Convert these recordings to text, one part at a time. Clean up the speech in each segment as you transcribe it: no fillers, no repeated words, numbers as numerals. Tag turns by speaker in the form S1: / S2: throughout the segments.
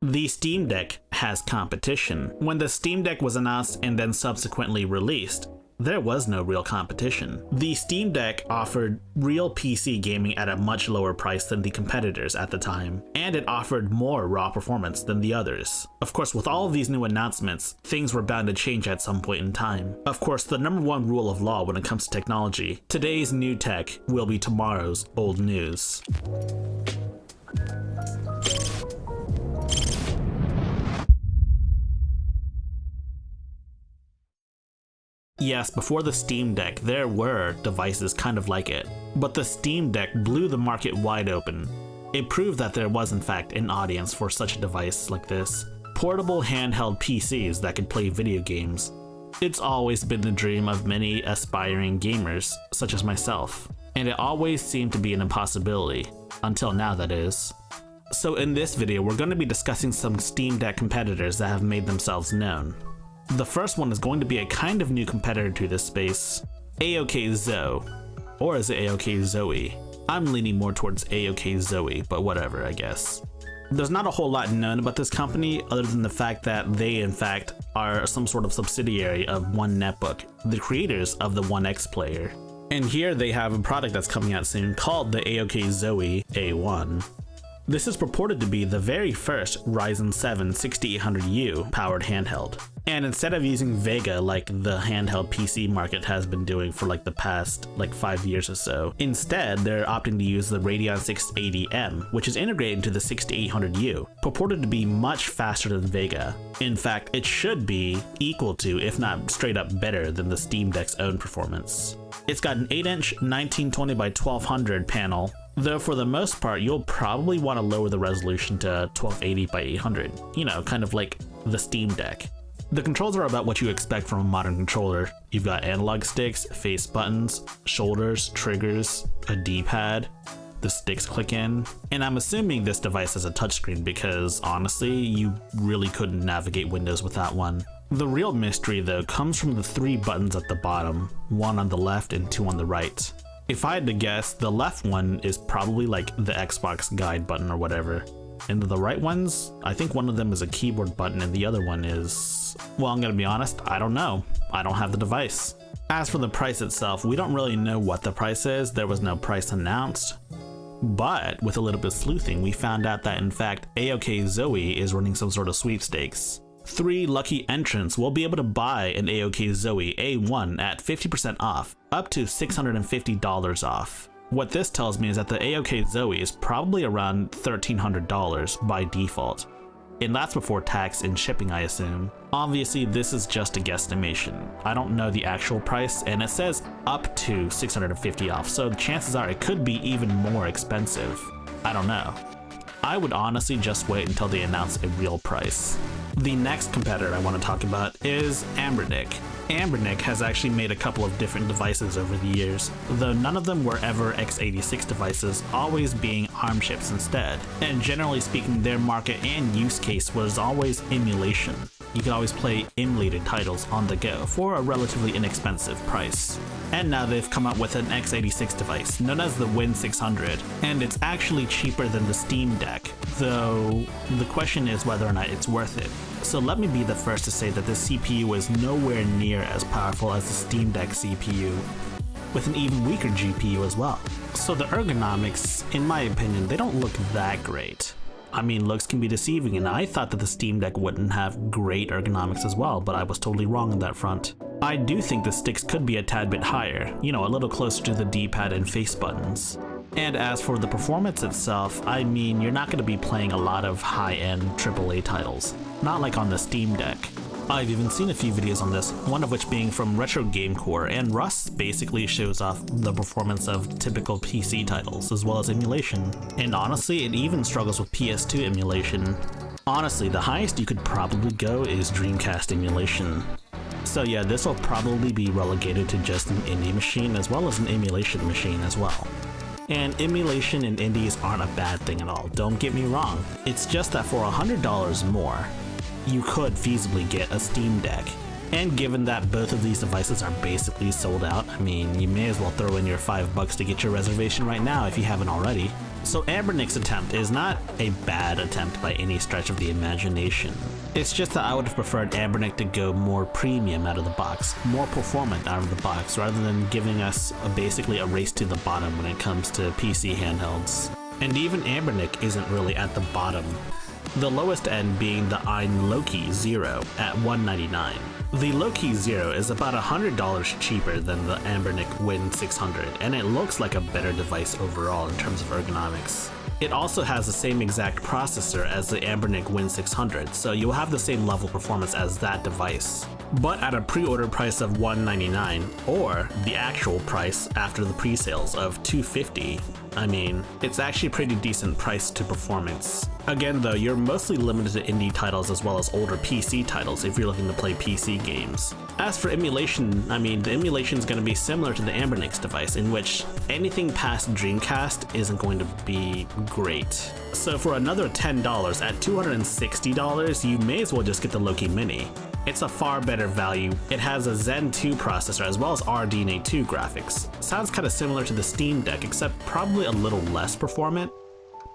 S1: The Steam Deck has competition. When the Steam Deck was announced and then subsequently released, there was no real competition. The Steam Deck offered real PC gaming at a much lower price than the competitors at the time, and it offered more raw performance than the others. Of course, with all of these new announcements, things were bound to change at some point in time. Of course, the number one rule of law when it comes to technology: today's new tech will be tomorrow's old news. Yes, before the Steam Deck, there were devices kind of like it, but the Steam Deck blew the market wide open. It proved that there was in fact an audience for such a device like this. Portable handheld PCs that could play video games. It's always been the dream of many aspiring gamers, such as myself, and it always seemed to be an impossibility, until now that is. So in this video, we're going to be discussing some Steam Deck competitors that have made themselves known. The first one is going to be a kind of new competitor to this space, AOK Zoe, or is it AOK Zoe? I'm leaning more towards AOK Zoe, but whatever, I guess. There's not a whole lot known about this company other than the fact that they in fact are some sort of subsidiary of One Netbook, the creators of the One X player. And here they have a product that's coming out soon called the AOK Zoe A1. This is purported to be the very first Ryzen 7 6800U powered handheld. And instead of using Vega like the handheld PC market has been doing for like the past 5 years or so, instead they're opting to use the Radeon 680M, which is integrated into the 6800U, purported to be much faster than Vega. In fact, it should be equal to, if not straight up better than the Steam Deck's own performance. It's got an 8-inch 1920 by 1200 panel, though for the most part you'll probably want to lower the resolution to 1280 by 800, you know, kind of like the Steam Deck. The controls are about what you expect from a modern controller. You've got analog sticks, face buttons, shoulders, triggers, a D-pad, the sticks click in, and I'm assuming this device has a touchscreen because honestly, you really couldn't navigate Windows without one. The real mystery though comes from the 3 buttons at the bottom, 1 on the left and 2 on the right. If I had to guess, the left one is probably like the Xbox guide button or whatever. And the right ones, I think one of them is a keyboard button and the other one is, well, I'm gonna be honest, I don't know. I don't have the device. As for the price itself, we don't really know what the price is. There was no price announced. But with a little bit of sleuthing, we found out that in fact AOK Zoe is running some sort of sweepstakes. 3 lucky entrants will be able to buy an AOK Zoe A1 at 50% off, up to $650 off. What this tells me is that the AOK Zoe is probably around $1,300 by default, and that's before tax and shipping, I assume. Obviously, this is just a guesstimation. I don't know the actual price, and it says up to $650 off, so the chances are it could be even more expensive. I don't know. I would honestly just wait until they announce a real price. The next competitor I want to talk about is AMERNIC. AMERNIC has actually made a couple of different devices over the years, though none of them were ever x86 devices, always being ARM chips instead. And generally speaking, their market and use case was always emulation. You could always play emulated titles on the go for a relatively inexpensive price. And now they've come out with an x86 device known as the Win600, and it's actually cheaper than the Steam Deck, though the question is whether or not it's worth it. So let me be the first to say that this CPU is nowhere near as powerful as the Steam Deck CPU, with an even weaker GPU as well. So the ergonomics, in my opinion, they don't look that great. I mean, looks can be deceiving, and I thought that the Steam Deck wouldn't have great ergonomics as well, but I was totally wrong on that front. I do think the sticks could be a tad bit higher, you know, a little closer to the D-pad and face buttons. And as for the performance itself, I mean, you're not going to be playing a lot of high-end AAA titles, not like on the Steam Deck. I've even seen a few videos on this, one of which being from Retro Game Core, and Rust basically shows off the performance of typical PC titles as well as emulation. And honestly, it even struggles with PS2 emulation. Honestly, the highest you could probably go is Dreamcast emulation. So yeah, this will probably be relegated to just an indie machine as well as an emulation machine as well. And emulation and indies aren't a bad thing at all, don't get me wrong. It's just that for $100 more, you could feasibly get a Steam Deck. And given that both of these devices are basically sold out, I mean, you may as well throw in your $5 to get your reservation right now if you haven't already. So AMERNIC's attempt is not a bad attempt by any stretch of the imagination. It's just that I would have preferred AMERNIC to go more premium out of the box, more performant out of the box, rather than giving us basically a race to the bottom when it comes to PC handhelds. And even AMERNIC isn't really at the bottom, the lowest end being the AYAN Loki Zero at $199. The Loki Zero is about $100 cheaper than the AMERNIC Win 600, and it looks like a better device overall in terms of ergonomics. It also has the same exact processor as the AMERNIC Win 600, so you'll have the same level of performance as that device, but at a pre-order price of $199, or the actual price after the pre-sales of $250. I mean, it's actually a pretty decent price to performance. Again though, you're mostly limited to indie titles as well as older PC titles if you're looking to play PC games. As for emulation, I mean, the emulation is going to be similar to the AMERNIC's device, in which anything past Dreamcast isn't going to be great. So for another $10 at $260, you may as well just get the Loki Mini. It's a far better value. It has a Zen 2 processor as well as RDNA 2 graphics. Sounds kind of similar to the Steam Deck, except probably a little less performant,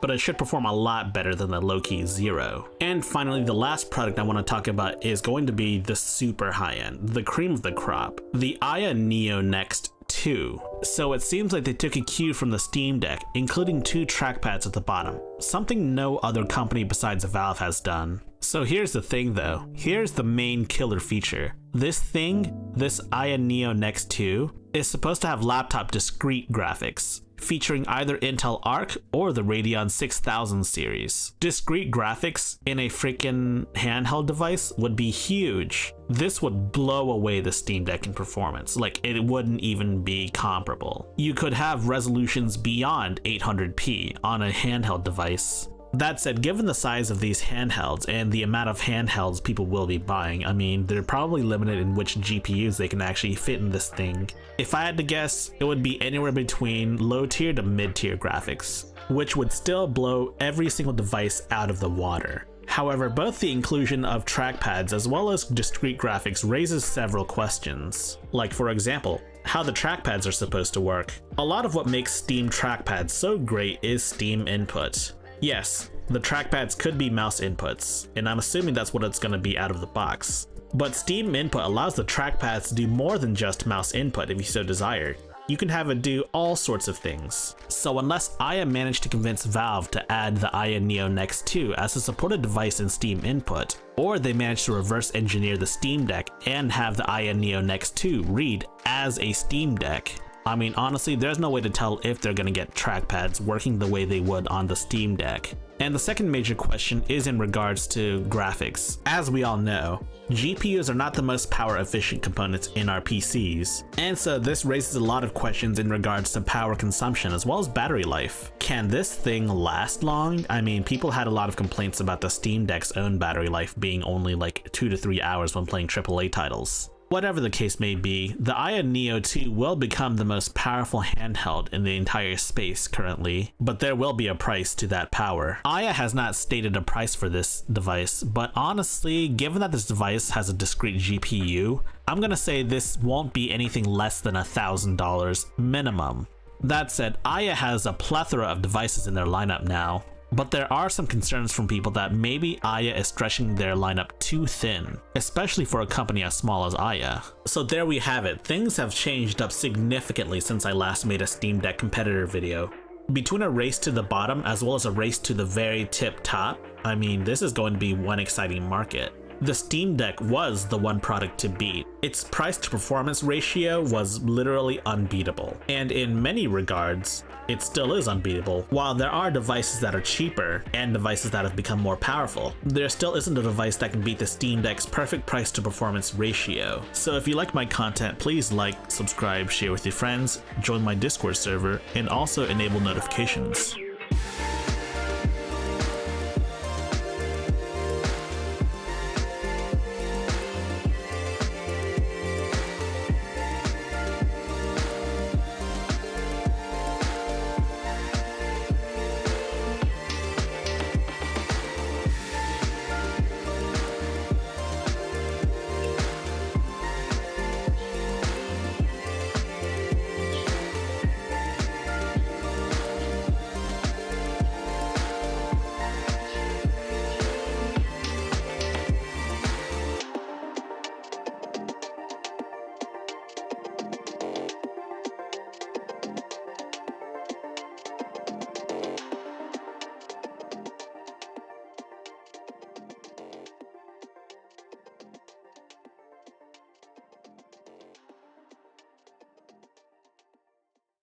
S1: but it should perform a lot better than the Loki Zero. And finally, the last product I want to talk about is going to be the super high-end, the cream of the crop, the AYAN Neo Next 2. So it seems like they took a cue from the Steam Deck, including 2 trackpads at the bottom, something no other company besides Valve has done. So here's the thing though, here's the main killer feature. This AYAN Neo Next 2, is supposed to have laptop discrete graphics, featuring either Intel Arc or the Radeon 6000 series. Discrete graphics in a freaking handheld device would be huge. This would blow away the Steam Deck in performance, like it wouldn't even be comparable. You could have resolutions beyond 800p on a handheld device. That said, given the size of these handhelds and the amount of handhelds people will be buying, I mean, they're probably limited in which GPUs they can actually fit in this thing. If I had to guess, it would be anywhere between low tier to mid tier graphics, which would still blow every single device out of the water. However, both the inclusion of trackpads as well as discrete graphics raises several questions. Like, for example, how the trackpads are supposed to work. A lot of what makes Steam trackpads so great is Steam input. Yes, the trackpads could be mouse inputs, and I'm assuming that's what it's going to be out of the box. But Steam input allows the trackpads to do more than just mouse input if you so desire. You can have it do all sorts of things. So unless AYAN managed to convince Valve to add the AYAN Neo Next 2 as a supported device in Steam input, or they managed to reverse engineer the Steam Deck and have the AYAN Neo Next 2 read as a Steam Deck, I mean, honestly, there's no way to tell if they're gonna get trackpads working the way they would on the Steam Deck. And the second major question is in regards to graphics. As we all know, GPUs are not the most power efficient components in our PCs, and so this raises a lot of questions in regards to power consumption as well as battery life. Can this thing last long? I mean, people had a lot of complaints about the Steam Deck's own battery life being only like 2 to 3 hours when playing AAA titles. Whatever the case may be, the AYAN Neo 2 will become the most powerful handheld in the entire space currently, but there will be a price to that power. AYAN has not stated a price for this device, but honestly, given that this device has a discrete GPU, I'm gonna say this won't be anything less than $1,000 minimum. That said, AYAN has a plethora of devices in their lineup now, but there are some concerns from people that maybe AYAN is stretching their lineup too thin, especially for a company as small as AYAN. So there we have it. Things have changed up significantly since I last made a Steam Deck competitor video. Between a race to the bottom as well as a race to the very tip top, I mean, this is going to be one exciting market. The Steam Deck was the one product to beat. Its price to performance ratio was literally unbeatable, and in many regards, it still is unbeatable. While there are devices that are cheaper and devices that have become more powerful, there still isn't a device that can beat the Steam Deck's perfect price to performance ratio. So if you like my content, please like, subscribe, share with your friends, join my Discord server, and also enable notifications.